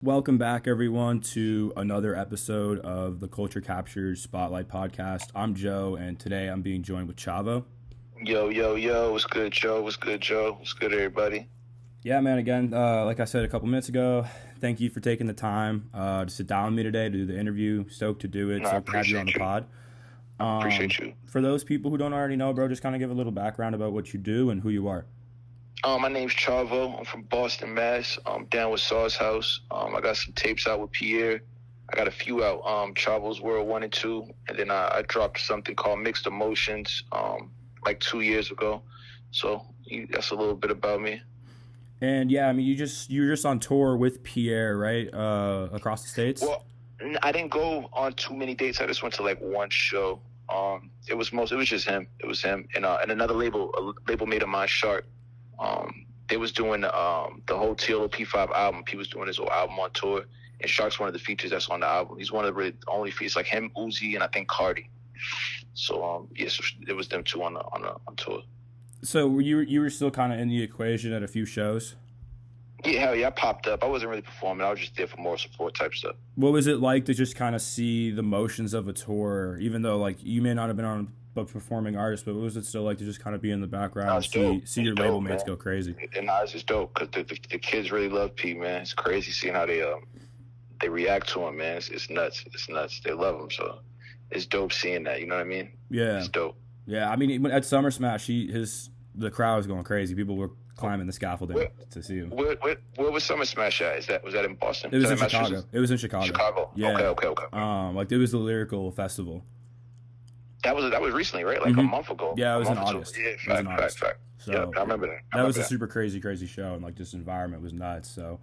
Welcome back, everyone, to another episode of the Culture Captures Spotlight podcast. I'm Joe, and today I'm being joined with Chavo. Yo. What's good, Joe? What's good, Joe? What's good, everybody? Yeah, man, again, like I said a couple minutes ago, thank you for taking the time to sit down with me today to do the interview. Stoked to do it. No, I Stoked to have you on the appreciate you. pod. I appreciate you. For those people who don't already know, bro, just kind of give a little background about what you do and who you are. My name's Chavo. I'm from Boston, Mass. I'm down with SOSSHouse. I got some tapes out with Pierre. I got a few out. Chavo's World 1 and 2. And then I dropped something called Mixed Emotions like 2 years ago. So that's a little bit about me. And yeah, I mean, you're just on tour with Pierre, right? Across the states. Well, I didn't go on too many dates. I just went to like one show. It was just him. It was him and another label mate of mine, Shark. They was doing the whole TLOP5 album. He was doing his whole album on tour, and Shark's one of the features that's on the album. He's one of the only features, like him, Uzi, and I think Cardi. So so it was them two on tour. So you were still kind of in the equation at a few shows? Yeah, hell yeah, I popped up. I wasn't really performing. I was just there for more support type stuff. What was it like to just kind of see the motions of a tour, even though like you may not have been on a performing artist, but what was it still like to just kind of be in the background and see your label mates go crazy? And it's just dope because the kids really love P, man. It's crazy seeing how they react to him, man. It's nuts. It's nuts. They love him, so it's dope seeing that. You know what I mean? Yeah, it's dope. Yeah, I mean at Summer Smash, the crowd was going crazy. People were climbing the scaffolding to see him. Where was Summer Smash at? Was that in Boston? It was in Chicago. It was in Chicago. Chicago. Yeah. Okay. Like it was the Lyrical Festival. That was recently, right? Like a month ago. Yeah, it was in August. Yeah, fact. So yeah, I remember that. That was a super crazy show, and like this environment was nuts. So,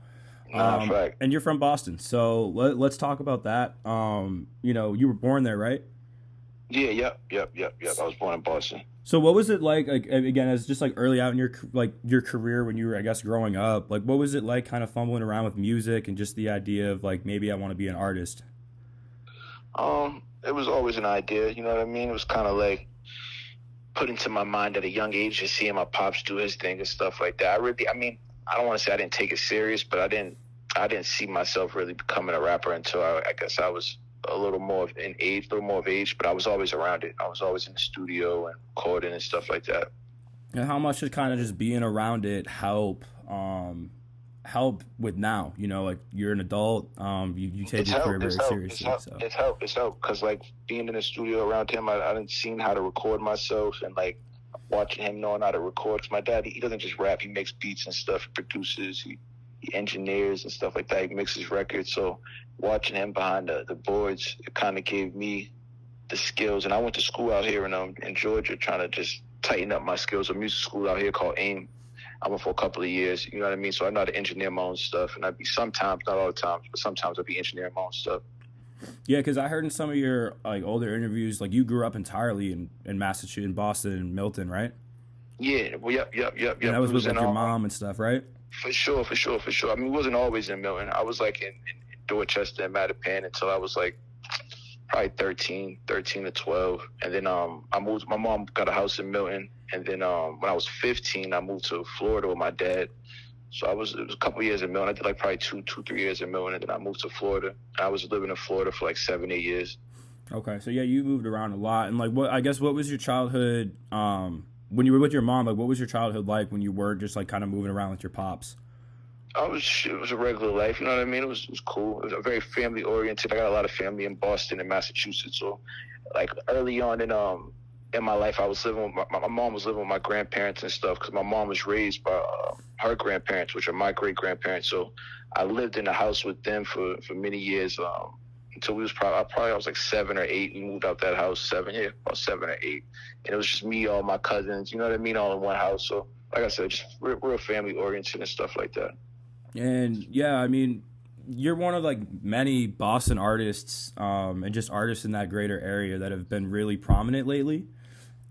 fact. And you're from Boston, so let's talk about that. You were born there, right? Yeah, yep. I was born in Boston. So what was it like again, as just like early out in your career when you were, I guess, growing up? Like, what was it like kind of fumbling around with music and just the idea of like, maybe I want to be an artist? It was always an idea, you know what I mean? It was kind of like put into my mind at a young age, just seeing my pops do his thing and stuff like that. I don't want to say I didn't take it serious, but I didn't see myself really becoming a rapper until I guess I was a little more of age, but I was always around it. I was always in the studio and recording and stuff like that. And how much did kind of just being around it help with now? You know, like you're an adult, you take your career very seriously. It's helped because like being in the studio around him, I didn't seen how to record myself and like watching him knowing how to record. Cause my dad, he doesn't just rap; he makes beats and stuff, he produces, he engineers and stuff like that. He mixes records. So watching him behind the boards, it kind of gave me the skills. And I went to school out here in Georgia, trying to just tighten up my skills. A music school out here called AIM. I went for a couple of years, you know what I mean? So I know how to engineer my own stuff, and I'd be sometimes, not all the time, but sometimes I'd be engineering my own stuff. Yeah, because I heard in some of your like older interviews, like you grew up entirely in Massachusetts, in Boston, and Milton, right? Yeah, well, yep. And that was with like your mom and stuff, right? For sure. I mean, it wasn't always in Milton. I was like in Dorchester and Mattapan until I was like probably 13 to 12. And then I moved, my mom got a house in Milton. And then when I was 15, I moved to Florida with my dad. So it was a couple years in Milton. I did like probably 3 years in Milton, and then I moved to Florida. I was living in Florida for like 7-8 years. Okay, so yeah, you moved around a lot. And like, what was your childhood when you were with your mom? Like, what was your childhood like when you were just like kind of moving around with your pops? It was a regular life, you know what I mean? It was cool. It was very family oriented. I got a lot of family in Boston and Massachusetts. So like early on in my life, I was living with my mom was living with my grandparents and stuff, because my mom was raised by her grandparents, which are my great grandparents. So I lived in a house with them for many years until we was I was like 7 or 8. We moved out that house about 7 or 8, and it was just me, all my cousins, you know what I mean, all in one house. So like I said, just real family oriented and stuff like that. And yeah, I mean, you're one of like many Boston artists and just artists in that greater area that have been really prominent lately.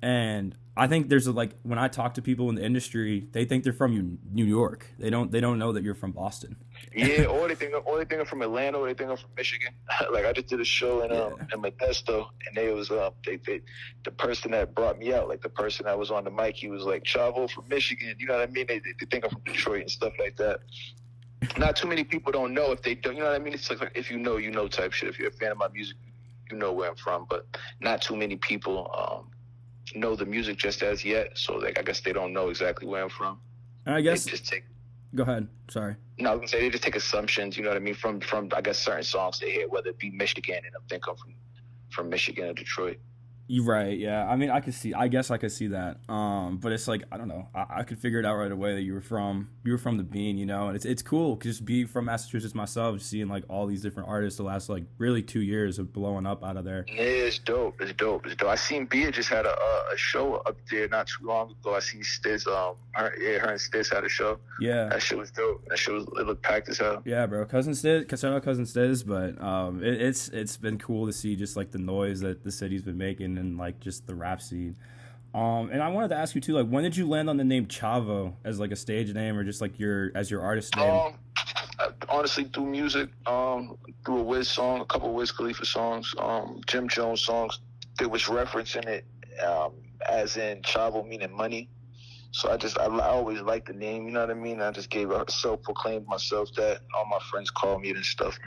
And I think there's when I talk to people in the industry, they think they're from New York. They don't know that you're from Boston. Yeah, or they think I'm from Atlanta, or they think I'm from Michigan. Like I just did a show in Modesto, and they was the person that brought me out, like the person that was on the mic, he was like, Chavo from Michigan. You know what I mean? They think I'm from Detroit and stuff like that. not too many people don't know. If they don't, you know what I mean? It's like if you know type shit. If you're a fan of my music, you know where I'm from. But not too many people know the music just as yet. So like I guess they don't know exactly where I'm from. And I guess they just take. Go ahead. Sorry. No, I was gonna say they just take assumptions. You know what I mean? From I guess certain songs they hear, whether it be Michigan, and I'm thinking from Michigan or Detroit. You're right. Yeah. I mean, I guess I could see that. But it's like, I don't know. I could figure it out right away that you were from the Bean, you know. And it's cool because be from Massachusetts myself, seeing like all these different artists the last like really 2 years of blowing up out of there. Yeah, it's dope. It's dope. I seen Bia just had a show up there not too long ago. I seen Stiz. Her and Stiz had a show. Yeah. That shit was dope. It looked packed as hell. Yeah, bro. Cousin Stiz, but it's been cool to see just like the noise that the city's been making. And like just the rap scene. And I wanted to ask you too, like when did you land on the name Chavo as like a stage name or just like your artist name? Honestly, through music, through a Wiz song, a couple of Wiz Khalifa songs, Jim Jones songs, there was referencing it as in Chavo meaning money. So I always liked the name, you know what I mean? I just self-proclaimed myself that. All my friends called me it and stuff.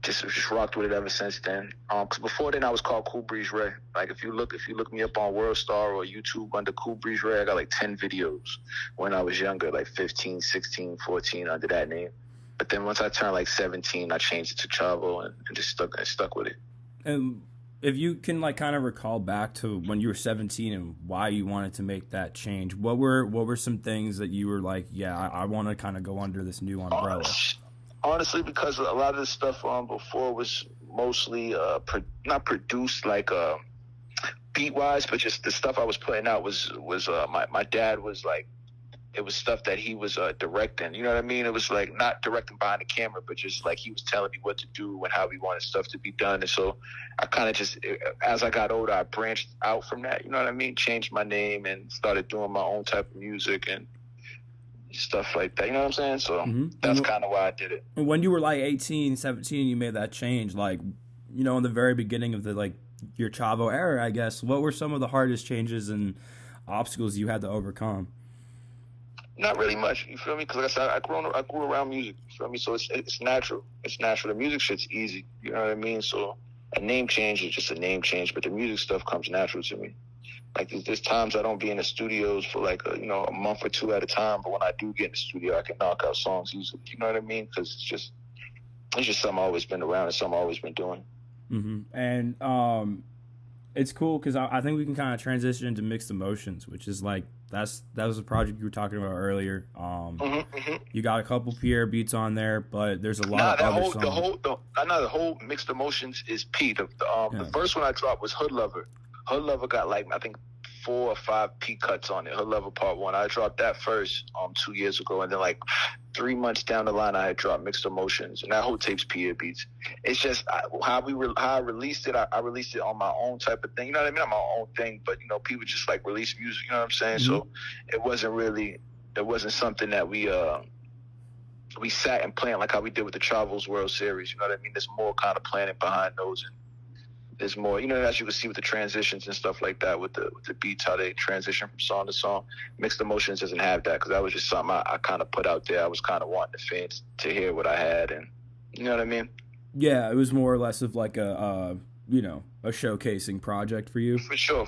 Just rocked with it ever since then. Cause before then I was called Cool Breeze Ray. Like if you look me up on World Star or YouTube under Cool Breeze Ray, I got like 10 videos when I was younger, like 15, 16, 14 under that name. But then once I turned like 17, I changed it to Chavo and just stuck with it. And if you can like kind of recall back to when you were 17 and why you wanted to make that change, what were some things that you were like, yeah, I want to kind of go under this new umbrella? Honestly, because a lot of the stuff before was mostly not produced like beat wise, but just the stuff I was putting out was my dad was like, it was stuff that he was directing. You know what I mean? It was like not directing behind the camera, but just like he was telling me what to do and how he wanted stuff to be done. And so I kind of just, as I got older, I branched out from that. You know what I mean? Changed my name and started doing my own type of music and stuff like that, you know what I'm saying? So that's kind of why I did it. And when you were like 18, 17, you made that change, like, you know, in the very beginning of the like your Chavo era, I guess, what were some of the hardest changes and obstacles you had to overcome? Not really much, you feel me? Because like I said, I grew around music, you feel me? So it's natural. It's natural. The music shit's easy, you know what I mean? So a name change is just a name change, but the music stuff comes natural to me. Like there's times I don't be in the studios for like a month or two at a time, but when I do get in the studio, I can knock out songs easily. You know what I mean? Because it's just something I've always been around and something I've always been doing. And it's cool because I think we can kind of transition into Mixed Emotions, which is like that was a project you were talking about earlier. You got a couple Pierre beats on there, but there's a lot of other songs. The whole Mixed Emotions is P. The first one I dropped was Hood Lover. Hood Lover got like I think 4 or 5 P cuts on it. Hood Lover Part 1. I dropped that first 2 years ago, and then like 3 months down the line, I had dropped Mixed Emotions, and that whole tape's Pierre beats. It's just how I released it. I released it on my own type of thing. You know what I mean? On my own thing, but people just like release music. You know what I'm saying? So it wasn't something that we sat and planned like how we did with the Chavo's World Series. You know what I mean? There's more kind of planning behind those. And there's more, as you can see with the transitions and stuff like that, with the beats, how they transition from song to song. Mixed Emotions doesn't have that because that was just something I kind of put out there. I was kind of wanting the fans to hear what I had, and you know what I mean? Yeah, it was more or less of like a showcasing project for you. For sure.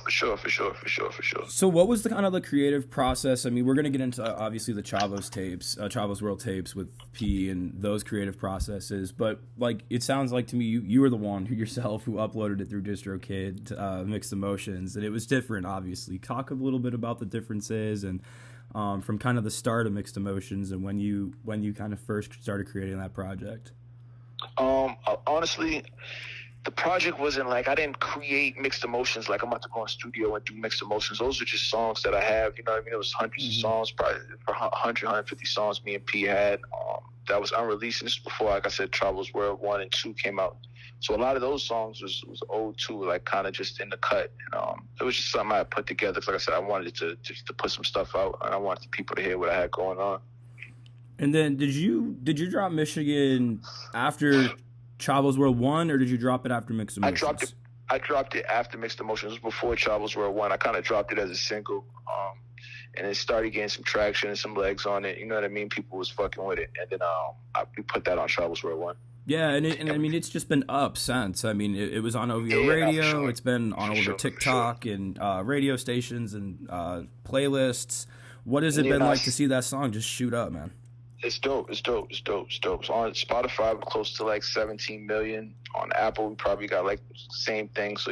So what was the kind of the creative process? I mean, we're going to get into obviously the Chavo's World tapes with P and those creative processes, but like it sounds like to me you were the one yourself who uploaded it through DistroKid, Mixed Emotions, and it was different obviously. Talk a little bit about the differences and from kind of the start of Mixed Emotions and when you kind of first started creating that project. Honestly, the project wasn't like I didn't create Mixed Emotions like I'm about to go in studio and do Mixed Emotions. Those are just songs that I have. You know what I mean? It was hundreds of songs, probably 150 songs me and P had that was unreleased. And this was before, like I said, Chavo's World 1 and 2 came out. So a lot of those songs was old too, like kind of just in the cut. And, it was just something I put together. Like I said, I wanted to put some stuff out, and I wanted the people to hear what I had going on. And then did you drop Michigan after Chavo's World 1, or did you drop it after Mixed Emotions? I dropped it after Mixed Emotions. It was before Chavo's World 1. I kind of dropped it as a single. and it started getting some traction and some legs on it. You know what I mean? People was fucking with it, and then we put that on Chavo's World 1. Yeah, and I mean, it's just been up since. I mean, it was on OVO Radio. Sure. It's been on over TikTok and radio stations and playlists. What has it been like to see that song just shoot up, man? It's dope. It's on Spotify, we're close to like 17 million. On Apple, we probably got like the same thing. So,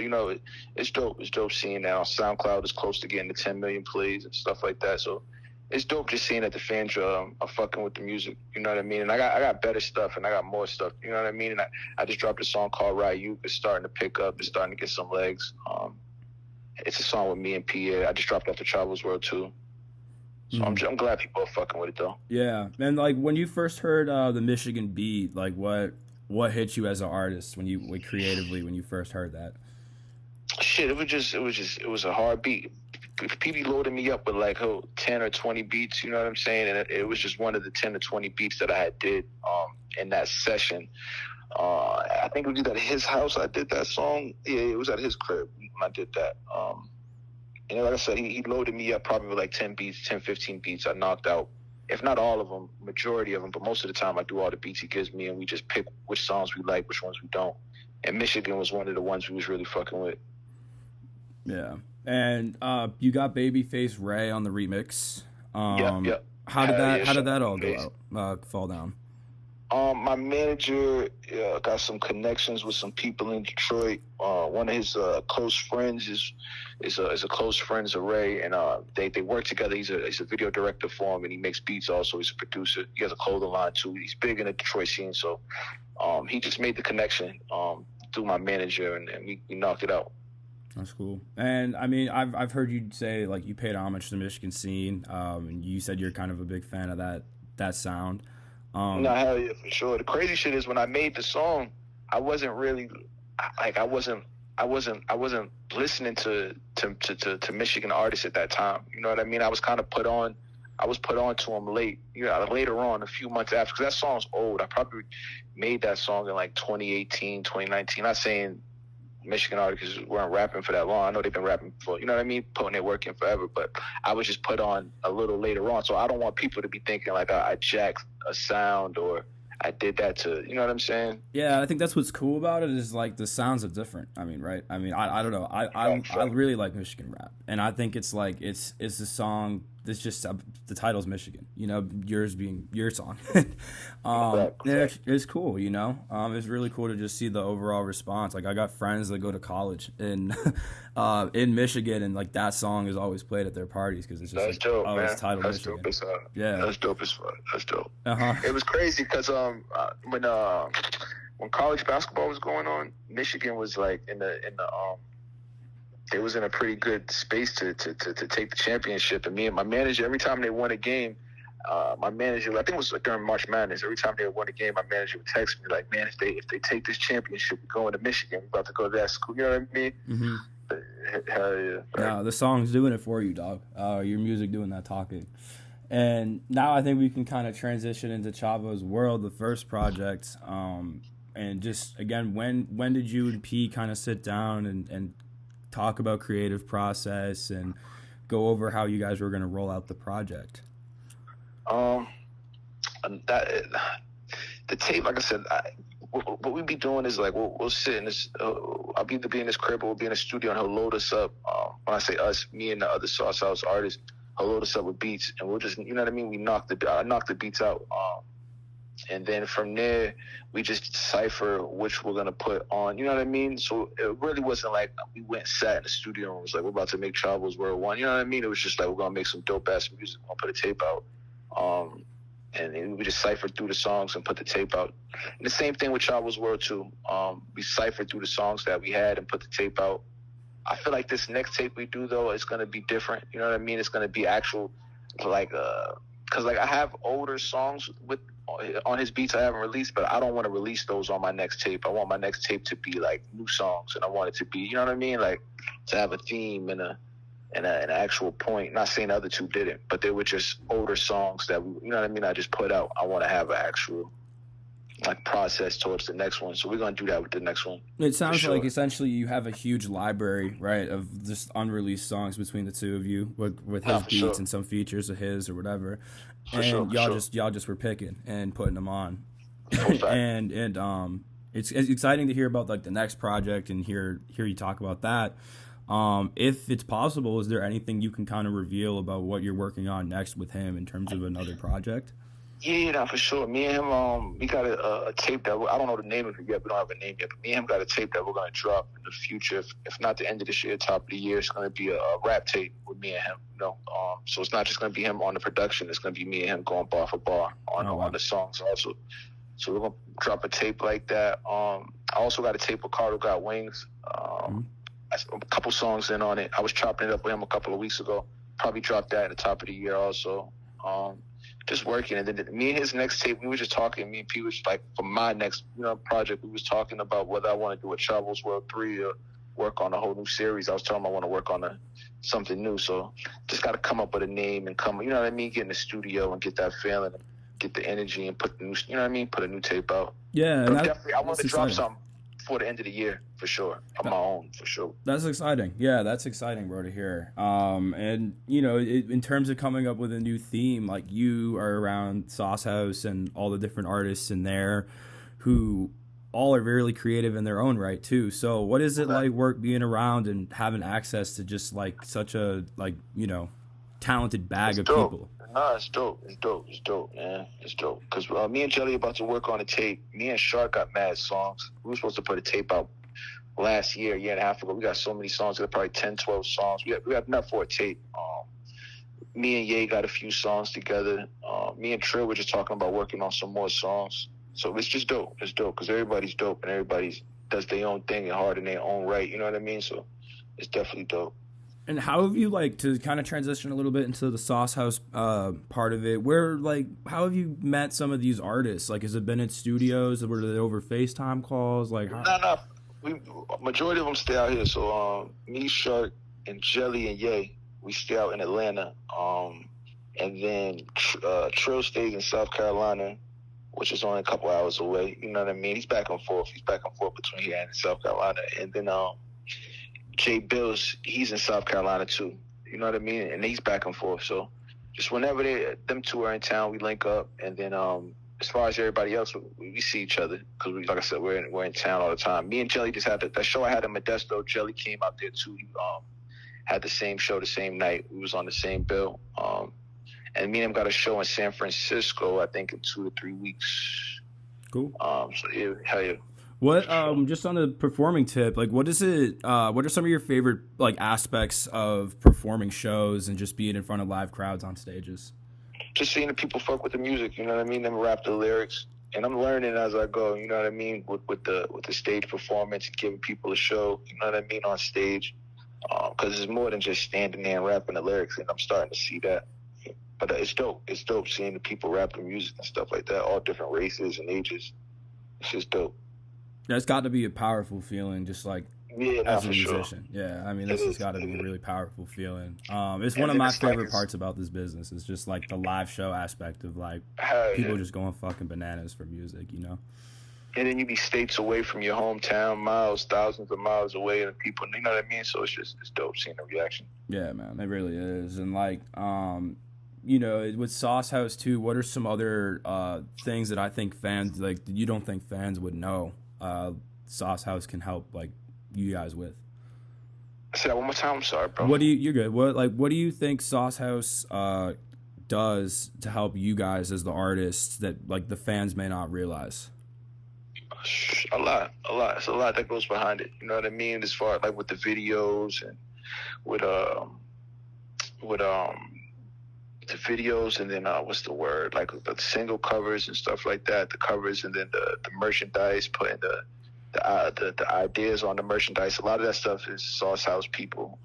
it's dope. It's dope seeing that. On SoundCloud, it's close to getting to 10 million plays and stuff like that. So it's dope just seeing that the fans are fucking with the music. You know what I mean? And I got better stuff and I got more stuff. You know what I mean? And I just dropped a song called Ryu. It's starting to pick up. It's starting to get some legs. It's a song with me and Pierre. I just dropped it after Chavo's World too. So I'm glad people are fucking with it though. Yeah, and like when you first heard the Michigan beat, like what hit you as an artist when you first heard that? Shit, it was a hard beat. People loaded me up with like 10 or 20 beats, you know what I'm saying? And it was just one of the 10 or 20 beats that I had did in that session. I think it was at his house I did that song. Yeah, it was at his crib when I did that. And like I said, he loaded me up probably with like 10, 15 beats. I knocked out, if not all of them, majority of them, but most of the time I do all the beats he gives me, and we just pick which songs we like, which ones we don't. And Michigan was one of the ones we was really fucking with. Yeah. And you got Babyface Ray on the remix. Yep. How did that all go out, fall down? My manager got some connections with some people in Detroit. One of his close friends is a close friend of Ray, and they work together. He's a video director for him, and he makes beats also. He's a producer. He has a clothing line too. He's big in the Detroit scene, so he just made the connection through my manager, and we knocked it out. That's cool. And I mean, I've heard you say like you paid homage to the Michigan scene, and you said you're kind of a big fan of that sound. No, hell yeah, for sure. The crazy shit is when I made the song, I wasn't really like I wasn't listening to Michigan artists at that time. You know what I mean? I was put on to them late. Later on, a few months after, because that song's old. I probably made that song in like 2018, 2019. Not saying Michigan artists weren't rapping for that long. I know they've been rapping for, you know what I mean, putting their work in forever, but I was just put on a little later on. So I don't want people to be thinking like I jacked a sound or I did that to, you know what I'm saying? Yeah, I think that's what's cool about it is like the sounds are different. I mean, right? I mean, I don't know. I really like Michigan rap, and I think it's like it's a song that's just the title's Michigan. You know, yours being your song. It's cool. You know, it's really cool to just see the overall response. Like I got friends that go to college in Michigan, and like that song is always played at their parties because it's just that's dope, man. It's titled that's Michigan. Dope as fuck. Yeah, that's dope as fuck. That's dope. Uh-huh. It was crazy because when college basketball was going on, Michigan was like it was in a pretty good space to take the championship. And me and my manager, every time they won a game, my manager, I think it was like during March Madness, every time they won a game, my manager would text me like, "Man, if they take this championship, we're going to Michigan. We're about to go to that school." You know what I mean? Mm-hmm. Hell yeah. Yeah, the song's doing it for you, dog. Your music doing that talking. And now I think we can kind of transition into Chavo's World, the first project. And just, again, when did you and P kind of sit down and talk about creative process and go over how you guys were going to roll out the project? The tape, like I said, what we be doing is like we'll sit in this. I'll either be in this crib or we'll be in the studio, and he'll load us up. When I say us, me and the other SOSSHouse artists, he'll load us up with beats, and we'll just, you know what I mean. I knock the beats out, and then from there we just decipher which we're gonna put on. You know what I mean? So it really wasn't like we went and sat in the studio and was like, we're about to make Chavo's World 1. You know what I mean? It was just like, we're gonna make some dope ass music. We'll put a tape out. And we just ciphered through the songs and put the tape out. And the same thing with Chavo's World too. We ciphered through the songs that we had and put the tape out. I feel like this next tape we do though is gonna be different. You know what I mean? It's gonna be actual, like, cause like I have older songs on his beats I haven't released, but I don't want to release those on my next tape. I want my next tape to be like new songs, and I want it to be, you know what I mean, like to have a theme and an actual point. Not saying the other two didn't, but they were just older songs that we, you know what I mean, I just put out. I want to have an actual like process towards the next one. So we're gonna do that with the next one. It sounds like essentially you have a huge library, right, of just unreleased songs between the two of you with his beats and some features of his or whatever. And y'all just were picking and putting them on. and it's exciting to hear about like the next project and hear you talk about that. If it's possible, is there anything you can kind of reveal about what you're working on next with him in terms of another project? Yeah, no, for sure. Me and him, we got a tape that I don't know the name of it yet. We don't have a name yet. But me and him got a tape that we're gonna drop in the future. If not the end of this year, top of the year, it's gonna be a rap tape with me and him. You know, so it's not just gonna be him on the production. It's gonna be me and him going bar for bar on the songs also. So we're gonna drop a tape like that. I also got a tape with Carter Got Wings. A couple songs in on it. I was chopping it up with him a couple of weeks ago. Probably drop that at the top of the year also. Just working, and then me and his next tape, we were just talking. Me and P was like, for my next project, we was talking about whether I want to do a Chavo's World 3 or work on a whole new series. I was telling him I want to work on something new, so just got to come up with a name and get in the studio and get that feeling, and get the energy and put the new, put a new tape out. Yeah, but definitely, I want to drop something before the end of the year for sure, on my own for sure. That's exciting. Yeah, that's exciting, bro, to hear. And in terms of coming up with a new theme, like you are around SOSSHouse and all the different artists in there, who all are really creative in their own right too. So, what is it like being around and having access to just like such a talented bag of people? Nah, it's dope, man. It's dope. Because me and Jelly about to work on a tape. Me and Shark got mad songs. We were supposed to put a tape out last year and a half ago. We got so many songs. We got probably 10, 12 songs. We have enough for a tape. Me and Ye got a few songs together. Me and Trill were just talking about working on some more songs. So it's just dope. It's dope because everybody's dope and everybody does their own thing and hard in their own right. You know what I mean? So it's definitely dope. And how have you, to kind of transition a little bit into the SOSSHouse part of it, how have you met some of these artists? Like, has it been in studios? Were they over FaceTime calls? No. Majority of them stay out here. So, me, Shark, and Jelly, and Ye, we stay out in Atlanta. And then Trill stays in South Carolina, which is only a couple hours away. You know what I mean? He's back and forth. Between here and South Carolina. And then, Jay Bills, he's in South Carolina too. You know what I mean? And he's back and forth. So just whenever them two are in town, we link up. And then as far as everybody else, we see each other because, like I said, we're in town all the time. Me and Jelly just had that show I had in Modesto. Jelly came out there too. He had the same show the same night. We was on the same bill. And me and him got a show in San Francisco, I think, in 2 to 3 weeks. Cool. So yeah, hell yeah. What just on the performing tip, what is it? What are some of your favorite aspects of performing shows and just being in front of live crowds on stages? Just seeing the people fuck with the music, you know what I mean? Them rap the lyrics, and I'm learning as I go. You know what I mean? With the stage performance and giving people a show, you know what I mean, on stage, because it's more than just standing there and rapping the lyrics, and I'm starting to see that. But it's dope. It's dope seeing the people rap the music and stuff like that, all different races and ages. It's just dope. That's got to be a powerful feeling, just as a musician. Sure. Yeah, I mean, this has got to be a really powerful feeling. It's one of my favorite parts about this business. It's just the live show aspect of people just going fucking bananas for music, And then you be states away from your hometown, thousands of miles away, and people, you know what I mean? So it's dope seeing the reaction. Yeah, man, it really is. And with SOSSHouse too, what are some other things that I think fans you don't think fans would know? SOSSHouse can help you guys with? Say that one more time. I'm sorry, bro. You're good. What do you think SOSSHouse does to help you guys as the artists that the fans may not realize? A lot. It's a lot that goes behind it. You know what I mean? As far with the videos and with the videos, and then what's the word? The single covers and stuff like that. The covers, and then the merchandise, putting the ideas on the merchandise. A lot of that stuff is SOSSHouse people.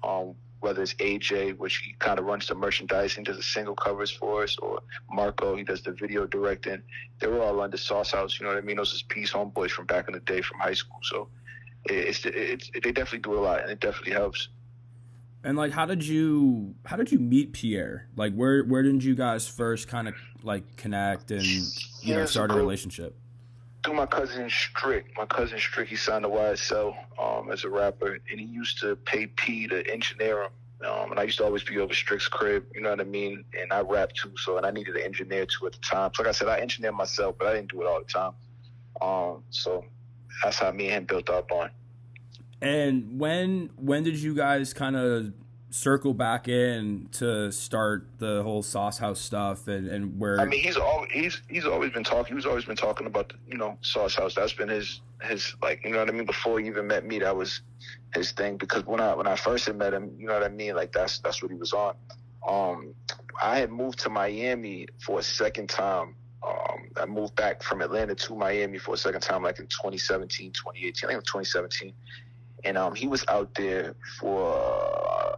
Whether it's AJ, which he kind of runs the merchandising, does the single covers for us, or Marco, he does the video directing. They were all under SOSSHouse. You know what I mean? Those is Peace homeboys from back in the day from high school. So they definitely do a lot, and it definitely helps. And how did you meet Pierre? Where did you guys first kind of connect and start a relationship? through my cousin Strick. My cousin Strick, he signed to YSL as a rapper, and he used to pay P to engineer him. And I used to always be over Strick's crib, you know what I mean? And I rap too, and I needed an engineer too at the time. So like I said, I engineered myself, but I didn't do it all the time. So that's how me and him built our bond. And when did you guys kind of circle back in to start the whole SOSSHouse stuff and where? I mean, he's always been talking. He was always been talking about SOSSHouse. That's been his like, you know what I mean. Before he even met me, that was his thing. Because when I first had met him, you know what I mean. Like that's what he was on. I had moved to Miami for a second time. I moved back from Atlanta to Miami for a second time, like in 2017, 2018. I think it was 2017. And he was out there for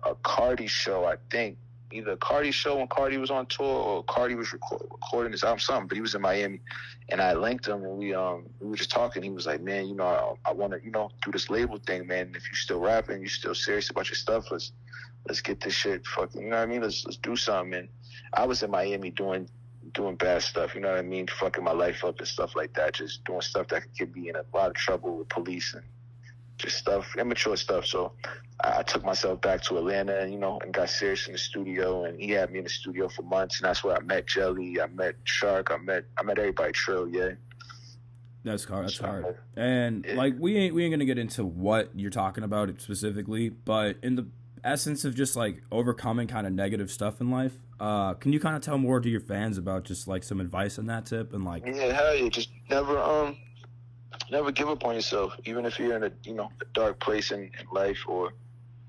a Cardi show, I think. Either a Cardi show when Cardi was on tour or Cardi was recording his album, something. But he was in Miami. And I linked him, and we were just talking. He was like, man, I want to, do this label thing, man. If you're still rapping, you're still serious about your stuff, let's get this shit fucking, you know what I mean? Let's do something. And I was in Miami doing bad stuff, you know what I mean? Fucking my life up and stuff like that. Just doing stuff that could get me in a lot of trouble with police and just stuff, immature stuff. So I took myself back to Atlanta, and got serious in the studio. And he had me in the studio for months. And that's where I met Jelly. I met Shark. I met everybody. Trill, yeah. That's hard. And like we ain't gonna get into what you're talking about specifically, but in the essence of just like overcoming kind of negative stuff in life, can you kind of tell more to your fans about just like some advice on that tip and like? Yeah, hell yeah. Just never give up on yourself, even if you're in a dark place in life, or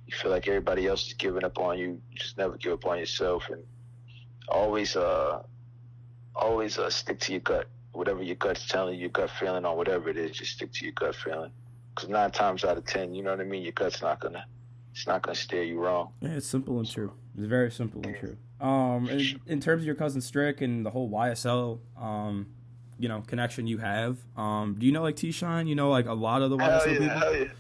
you feel like everybody else is giving up on you. Just never give up on yourself, and always stick to your gut. Whatever your gut's telling you, your gut feeling on whatever it is, just stick to your gut feeling. Because 9 times out of 10, you know what I mean, your gut's not gonna steer you wrong. Yeah, it's simple and true. It's very simple and true. In terms of your cousin Strick and the whole YSL connection you have, do you know like T-Shine? You know like a lot of the YSL people?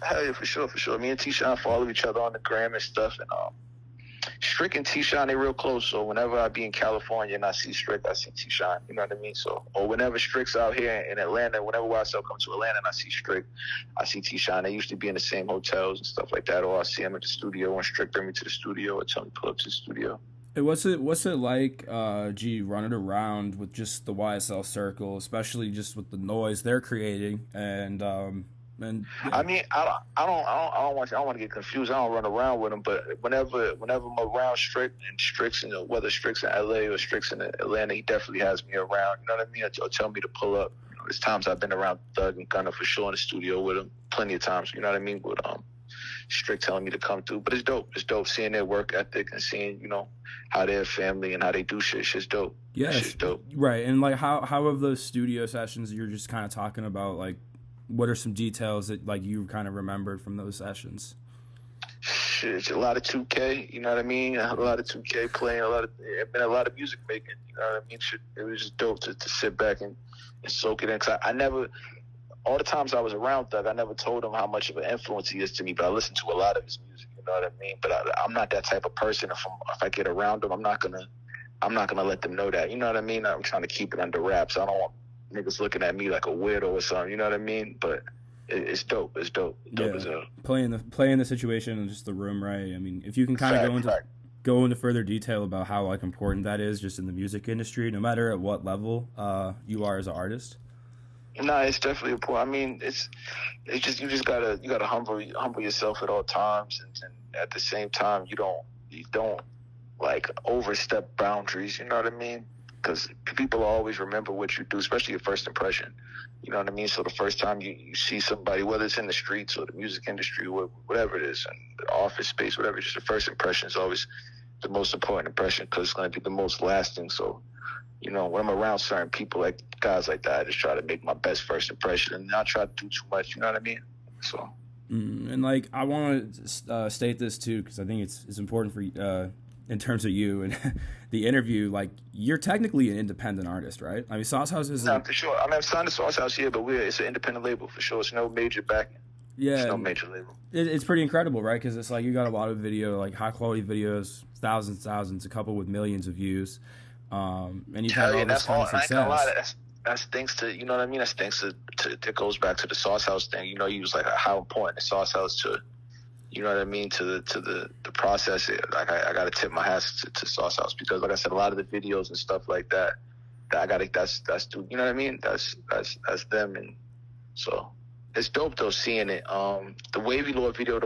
Hell yeah, for sure. Me and T-Shine follow each other on the gram and stuff, and Strick and T-Shine, they real close. So whenever I be in California and I see Strick, I see T-Shine. You know what I mean? So, or whenever Strick's out here in Atlanta, whenever YSL comes to Atlanta and I see Strick, I see T-Shine. They used to be in the same hotels and stuff like that. Or I see him at the studio when Strick bring me to the studio or tell me to pull up to the studio. What's it like, running around with just the YSL circle, especially just with the noise they're creating, and yeah. I mean, I don't want to get confused. I don't run around with them, but whenever I'm around Strick and Strick's, whether Strick's in LA or Strick's in Atlanta, he definitely has me around. You know what I mean? Or tell me to pull up. There's times I've been around Thug and Gunna for sure in the studio with him, plenty of times. You know what I mean? With Strick telling me to come through, but it's dope. It's dope seeing their work ethic and seeing how they're family and how they do shit. Shit's dope. Yeah, shit's dope. Right, and like how of those studio sessions you're just kind of talking about, like what are some details that like you kind of remembered from those sessions? Shit, it's a lot of 2K. You know what I mean? A lot of 2K playing. A lot of music making. You know what I mean? Shit, it was just dope to sit back and soak it in. Cause I never. All the times I was around Thug, I never told him how much of an influence he is to me, but I listened to a lot of his music, you know what I mean? But I'm not that type of person. If I get around him, I'm not gonna let them know that, you know what I mean? I'm trying to keep it under wraps. I don't want niggas looking at me like a weirdo or something, you know what I mean? But it's dope. It's dope. Dope as hell. Playing the situation and just the room, right? I mean, if you can kind of go into further detail about how like important that is just in the music industry, no matter at what level you are as an artist. No, it's definitely important. I mean, it's just you gotta humble yourself at all times, and at the same time you don't like overstep boundaries. You know what I mean? Because people always remember what you do, especially your first impression. You know what I mean? So the first time you see somebody, whether it's in the streets or the music industry, or whatever it is, and the office space, whatever, just the first impression is always the most important impression because it's going to be the most lasting. So. When I'm around certain people, like guys like that, I just try to make my best first impression and not try to do too much. You know what I mean? So. And like, I want to state this too, because I think it's important for in terms of you and the interview. Like, you're technically an independent artist, right? I mean, SOSSHouse is. No, for sure. I mean, I'm signed to SOSSHouse here, but it's an independent label for sure. It's no major backing. Yeah, it's no major label. It's pretty incredible, right? Because it's like you got a lot of video, like high quality videos, thousands, a couple with millions of views. And you've had all this kind of success. that's thanks to, you know what I mean? That's thanks to it goes back to the SOSSHouse thing. You know, he was like how important the SOSSHouse to, you know what I mean, to the process. Like I got to tip my hats to SOSSHouse, because like I said, a lot of the videos and stuff like that I got to, that's you know what I mean? That's them. And so it's dope though seeing it. The Wavy Lord video,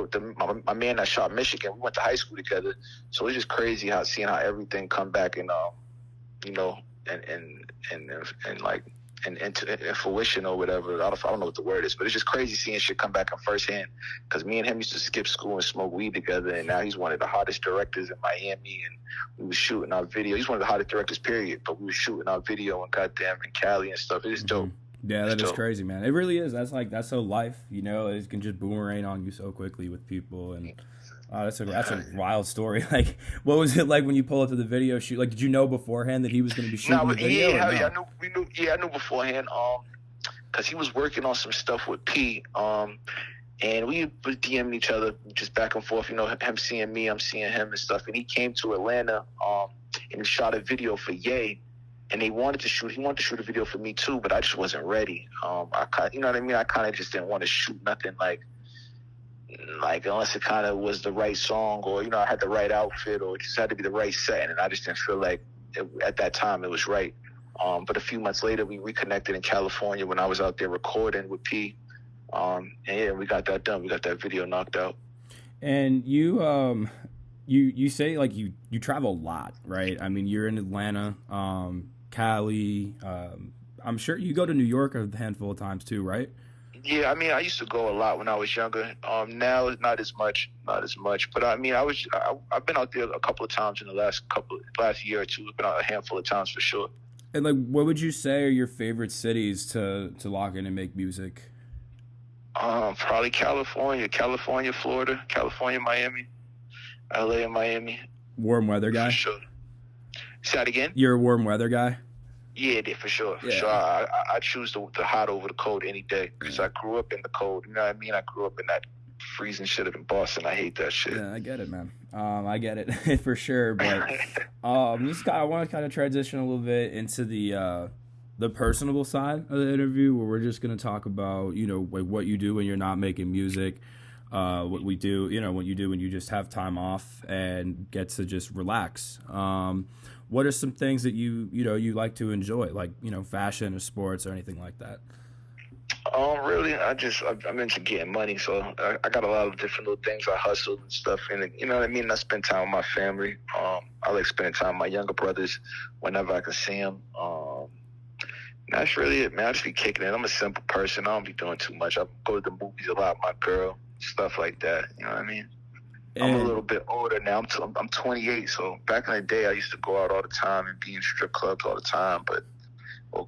my man that shot Michigan, we went to high school together. So it's just crazy seeing how everything come back and you know, and like in fruition or whatever. I don't know what the word is, but it's just crazy seeing shit come back in firsthand. Because me and him used to skip school and smoke weed together, and now he's one of the hottest directors in Miami, and we was shooting our video. He's one of the hottest directors, period. But we were shooting our video and goddamn in Cali and stuff. It is dope. Yeah, that is crazy, man. It really is. That's so life, you know. It can just boomerang on you so quickly with people, and that's a wild story. Like, what was it like when you pull up to the video shoot? Like, did you know beforehand that he was going to be shooting the video? Yeah, I knew beforehand. Because he was working on some stuff with P. And we was DMing each other just back and forth. You know, him seeing me, I'm seeing him and stuff. And he came to Atlanta, and he shot a video for Ye. And he wanted to shoot a video for me too, but I just wasn't ready. You know what I mean? I kind of just didn't want to shoot nothing like unless it kind of was the right song, or, you know, I had the right outfit, or it just had to be the right setting, and I just didn't feel like at that time it was right. But a few months later, we reconnected in California when I was out there recording with P. And yeah, we got that done. We got that video knocked out. And you say like you travel a lot, right? I mean, you're in Atlanta, Cali. I'm sure you go to New York a handful of times too, right? Yeah, I mean, I used to go a lot when I was younger. Now not as much. But I mean, I've been out there a couple of times in the last year or two. I've been out a handful of times for sure. And like, what would you say are your favorite cities to lock in and make music? Probably California, Florida, California, Miami, LA, and Miami. Warm weather guy. For sure. Say that again. You're a warm weather guy. Yeah, for sure. I choose the hot over the cold any day, because I grew up in the cold. You know what I mean? I grew up in that freezing shit in Boston. I hate that shit. Yeah, I get it, man. I get it for sure. But I want to kind of transition a little bit into the personable side of the interview, where we're just going to talk about, you know, like what you do when you're not making music, what we do, you know, what you do when you just have time off and get to just relax. What are some things that you like to enjoy, like, you know, fashion or sports or anything like that? Really, I'm into getting money, so I got a lot of different little things. I hustle and stuff, and you know what I mean? I spend time with my family. I like spending time with my younger brothers whenever I can see them. That's really it, man. I just be kicking it. I'm a simple person. I don't be doing too much. I go to the movies a lot with my girl, stuff like that. You know what I mean? I'm a little bit older now. I'm 28, so back in the day, I used to go out all the time and be in strip clubs all the time, but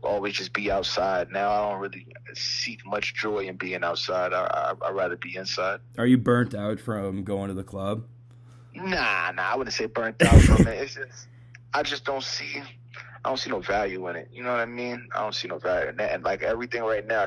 always just be outside. Now I don't really seek much joy in being outside. I'd rather be inside. Are you burnt out from going to the club? Nah, I wouldn't say burnt out from it. It's just, I don't see no value in it. You know what I mean? I don't see no value in that. And like everything right now,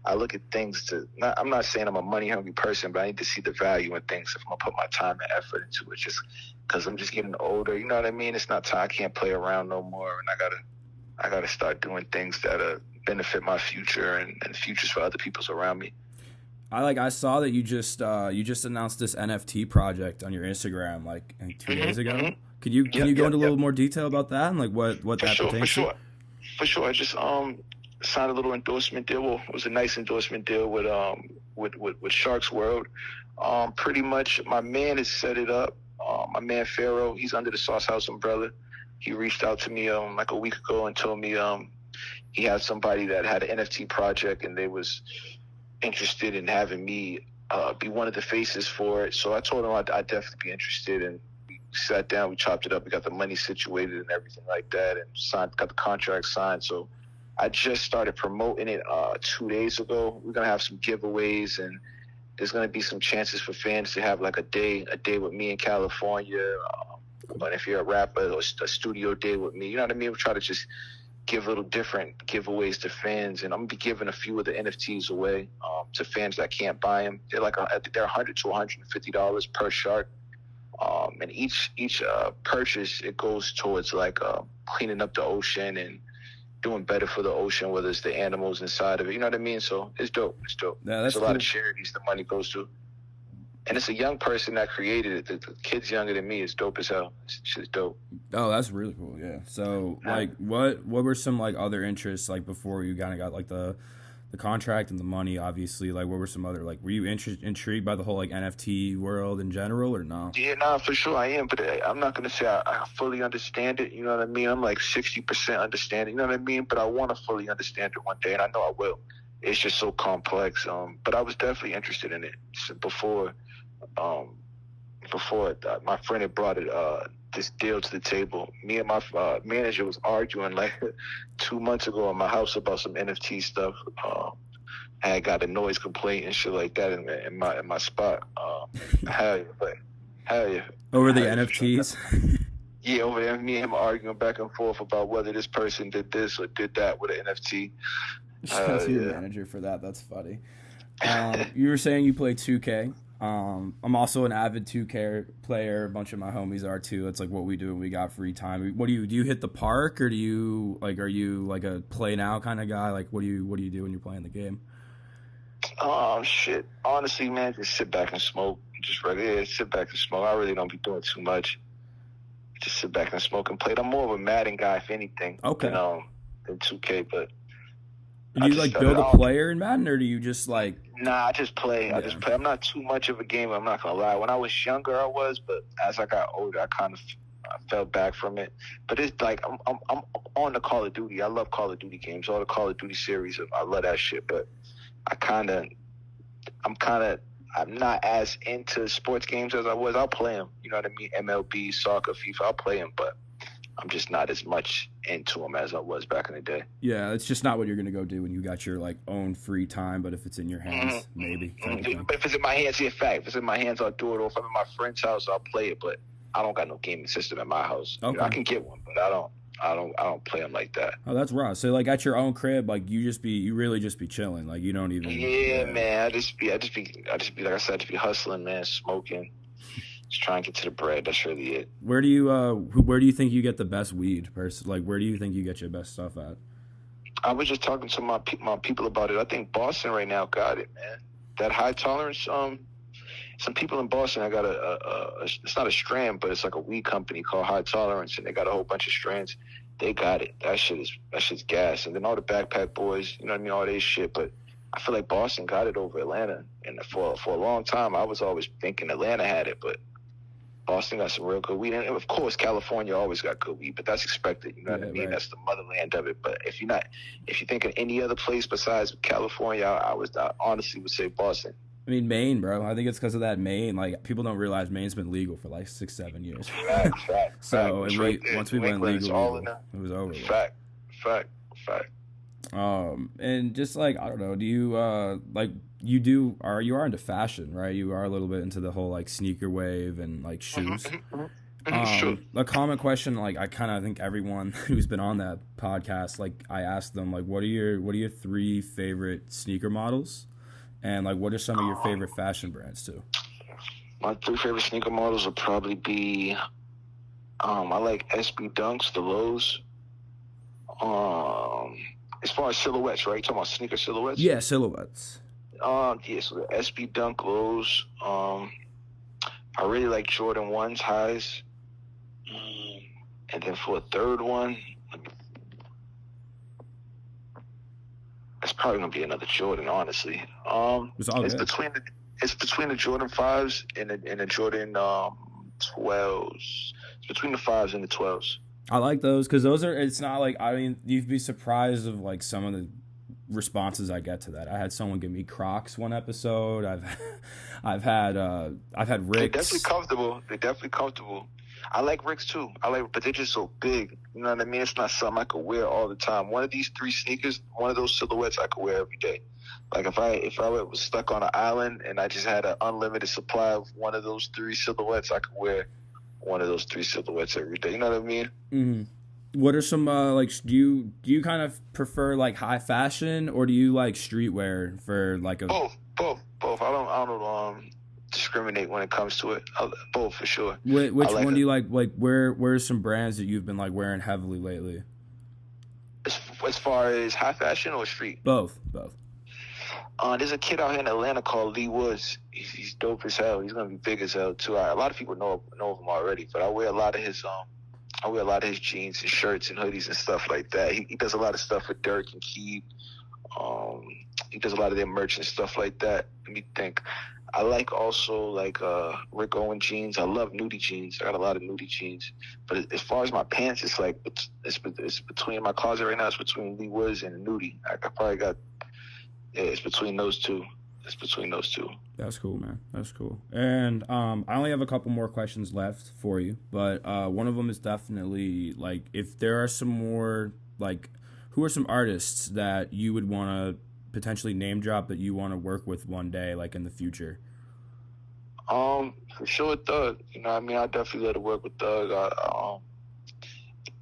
I look at things I'm not saying I'm a money hungry person, but I need to see the value in things if I'm gonna put my time and effort into it, just because I'm just getting older. You know what I mean? It's not time. I can't play around no more, and I gotta start doing things that benefit my future and futures for other people's around me. I saw that you just announced this NFT project on your Instagram like 2 days ago. Mm-hmm. Can you go into a little more detail about that and like what that pertains to? For sure. I just signed a little endorsement deal. Well, it was a nice endorsement deal with Sharks World. Pretty much, my man has set it up. My man Pharaoh, he's under the SOSSHouse umbrella. He reached out to me like a week ago and told me he had somebody that had an NFT project and they was interested in having me be one of the faces for it. So I told him I'd definitely be interested, and we sat down, we chopped it up, we got the money situated and everything like that, and got the contract signed. So I just started promoting it 2 days ago. We're gonna have some giveaways, and there's gonna be some chances for fans to have like a day with me in California. But if you're a rapper, or a studio day with me, you know what I mean? We'll try to just give little different giveaways to fans, and I'm gonna be giving a few of the NFTs away to fans that can't buy them. They're they're $100 to $150 per shark, and each purchase, it goes towards like cleaning up the ocean and doing better for the ocean, whether it's the animals inside of it. You know what I mean? So it's dope. It's dope. Yeah, There's that's a lot cool. of charities the money goes to. And it's a young person that created it. The kid's younger than me. It's dope as hell. It's just dope. Oh, that's really cool. Yeah. So, like, what were some like other interests like before you kind of got like the contract and the money? Obviously, like, what were some other like? Were you intrigued by the whole like NFT world in general, or no? Yeah, nah, for sure I am. But I'm not gonna say I fully understand it. You know what I mean? I'm like 60% understanding. You know what I mean? But I want to fully understand it one day, and I know I will. It's just so complex. But I was definitely interested in it before. My friend had brought this deal to the table. Me and my manager was arguing like 2 months ago in my house about some NFT stuff. I had got a noise complaint and shit like that in my spot. Hell yeah. Over the NFTs? Yeah, over there, me and him arguing back and forth about whether this person did this or did that with an NFT. Shout out to your manager for that. That's funny. You were saying you play 2K. I'm also an avid 2K player. A bunch of my homies are too. That's like what we do when we got free time. What do you hit the park, or are you like a play now kind of guy? Like what do you do when you're playing the game? Shit. Honestly, man, just sit back and smoke. Sit back and smoke. I really don't be doing too much. Just sit back and smoke and play. I'm more of a Madden guy, if anything. Okay. Than 2K, but. Do you like build a player in Madden, or do you just like? Nah, I just play. Yeah. I'm not too much of a gamer. I'm not gonna lie. When I was younger, I was, but as I got older, I kind of fell back from it. But it's like I'm on the Call of Duty. I love Call of Duty games. All the Call of Duty series. I love that shit. But I'm not as into sports games as I was. I'll play them. You know what I mean? MLB, soccer, FIFA. I'll play them, but I'm just not as much into them as I was back in the day. Yeah, it's just not what you're gonna go do when you got your like own free time. But if it's in your hands, maybe. But if it's in my hands, yeah, fact. If it's in my hands, I'll do it. Or if I'm in my friend's house, I'll play it. But I don't got no gaming system in my house. Okay. I can get one, but I don't play them like that. Oh, that's raw. So like at your own crib, like you really just be chilling. Like you don't even. Yeah, man. I just be like I said, I just be hustling, man, smoking. Just trying to get to the bread. That's really it. Where do you think you get the best weed, person? Like, where do you think you get your best stuff at? I was just talking to my people about it. I think Boston right now got it, man. That high tolerance. Some people in Boston, I got it's not a strand, but it's like a weed company called High Tolerance, and they got a whole bunch of strands. They got it. That shit's gas. And then all the backpack boys, you know what I mean, all this shit. But I feel like Boston got it over Atlanta, and for a long time, I was always thinking Atlanta had it, but Boston got some real good weed. And of course, California always got good weed, but that's expected. You know what I mean? Right. That's the motherland of it. But if you think of any other place besides California, I honestly would say Boston. I mean, Maine, bro. I think it's because of that Maine. Like, people don't realize Maine's been legal for like 6-7 years. Fact. So, once we went legal, it was over. Fact. And just like, I don't know, do you you are into fashion, right? You are a little bit into the whole like sneaker wave and like shoes. Sure. A common question, like I kind of think everyone who's been on that podcast, like I asked them, like, what are your 3 favorite sneaker models, and like what are some of your favorite fashion brands too? My 3 favorite sneaker models would probably be, I like SB Dunks, the lows. As far as silhouettes, right? You talking about sneaker silhouettes? Yeah, silhouettes. So the SB Dunk lows. I really like Jordan 1s highs. And then for a third one, it's probably gonna be another Jordan, honestly. It's between the Jordan 5s and the Jordan 12s. It's between the 5s and the 12s. I like those because it's not like, I mean, you'd be surprised of like some of the responses I get to that. I had someone give me Crocs one episode. I've had Ricks. They're definitely comfortable. I like Ricks too. But they're just so big. You know what I mean? It's not something I could wear all the time. One of these 3 sneakers, one of those silhouettes I could wear every day. Like if I was stuck on an island and I just had an unlimited supply of one of those 3 silhouettes, I could wear one of those 3 silhouettes every day. You know what I mean? Mm-hmm. What are some like? Do you kind of prefer like high fashion, or do you like streetwear for like a both? I don't discriminate when it comes to it. Both for sure. Which one do you like? Like where's some brands that you've been like wearing heavily lately? as far as high fashion or street. Both. There's a kid out here in Atlanta called Lee Woods. He's dope as hell. He's gonna be big as hell too. A lot of people know of him already, but I wear a lot of his jeans and shirts and hoodies and stuff like that. He does a lot of stuff with Dirk and Keith. He does a lot of their merch and stuff like that. Let me think. I like also like Rick Owen jeans. I love nudie jeans. I got a lot of nudie jeans. But as far as my pants, it's like it's between my closet right now. It's between Lee Woods and nudie. I probably got it's between those two. That's cool, man. That's cool. And I only have a couple more questions left for you, but one of them is definitely like if there are some more like who are some artists that you would want to potentially name drop that you want to work with one day, like in the future? For sure, Thug. You know what I mean? I definitely love to work with Thug.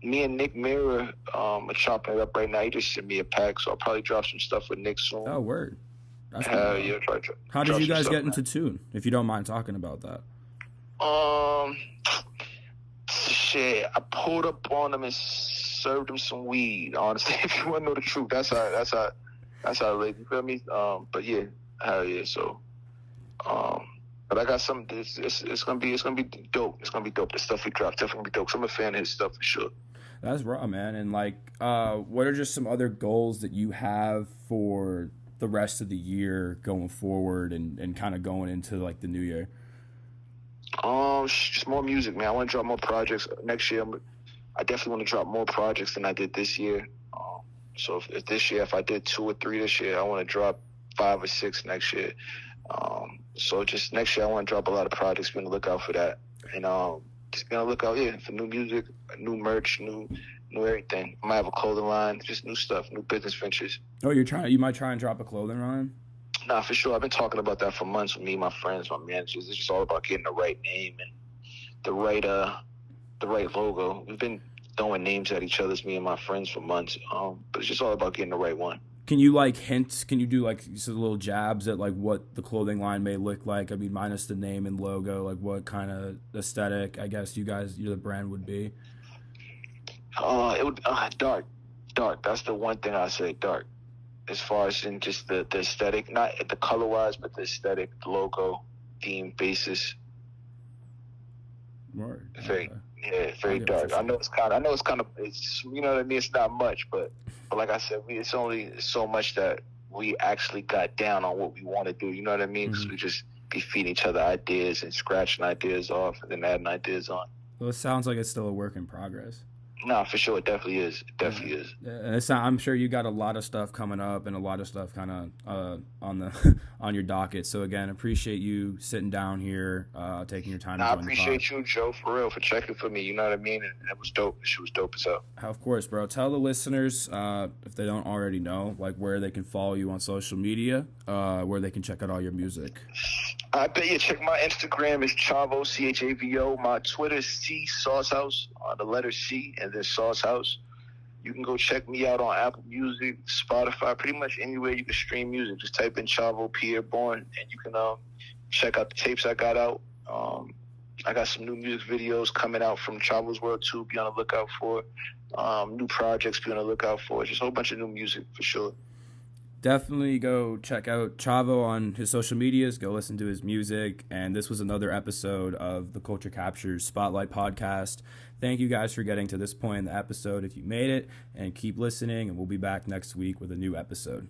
Me and Nick Mira are chopping it up right now. He just sent me a pack, so I'll probably drop some stuff with Nick soon. Oh, word. That's Hell yeah. How did you guys get into tune, if you don't mind talking about that? Shit, I pulled up on him and served him some weed, honestly. If you want to know the truth, that's how I live. You feel me? But yeah, hell yeah. So, but I got some. It's gonna be dope. It's gonna be dope. The stuff we drop definitely gonna be dope. 'Cause I'm a fan of his stuff for sure. That's raw, man. And like, what are just some other goals that you have for the rest of the year going forward and kind of going into like the new year? Just more music, man. I want to drop more projects next year. I definitely want to drop more projects than I did this year. So if this year, if I did 2 or 3 this year, I want to drop 5 or 6 next year. So just next year, I want to drop a lot of projects. Be on the lookout for that. And just be on the lookout, for new music, new merch, new everything. I might have a clothing line, just new stuff, new business ventures. Oh, you might try and drop a clothing line? Nah, for sure. I've been talking about that for months with me, my friends, my managers. It's just all about getting the right name and the right logo. We've been throwing names at each other, me and my friends, for months. But it's just all about getting the right one. Can you like hint? Can you do like some little jabs at like what the clothing line may look like? I mean, minus the name and logo, like what kind of aesthetic I guess the brand would be? It would dark. That's the one thing I say, dark. As far as in just the aesthetic, not the color wise, but the aesthetic, the logo, theme, basis. Word. Very dark. I know it's kind of, it's, you know what I mean. It's not much, but like I said, it's only so much that we actually got down on what we want to do. You know what I mean? Because we just be feeding each other ideas and scratching ideas off and then adding ideas on. Well, it sounds like it's still a work in progress. No, for sure. It definitely is. It definitely is. And I'm sure you got a lot of stuff coming up and a lot of stuff kind of on your docket. So, again, appreciate you sitting down here, taking your time. I appreciate you, Joe, for real, for checking for me. You know what I mean? And it was dope. She was dope as hell. Of course, bro. Tell the listeners, if they don't already know, like where they can follow you on social media, where they can check out all your music. I bet you check my Instagram is Chavo, Chavo. My Twitter is SOSSHouse, the letter C, and then SOSSHouse. You can go check me out on Apple Music, Spotify, pretty much anywhere you can stream music. Just type in Chavo, Pierre Bourne, and you can check out the tapes I got out. I got some new music videos coming out from Chavo's World too. Be on the lookout for new projects. Be on the lookout for just a whole bunch of new music for sure. Definitely go check out Chavo on his social medias. Go listen to his music. And this was another episode of the Culture Captures Spotlight Podcast. Thank you guys for getting to this point in the episode if you made it. And keep listening. And we'll be back next week with a new episode.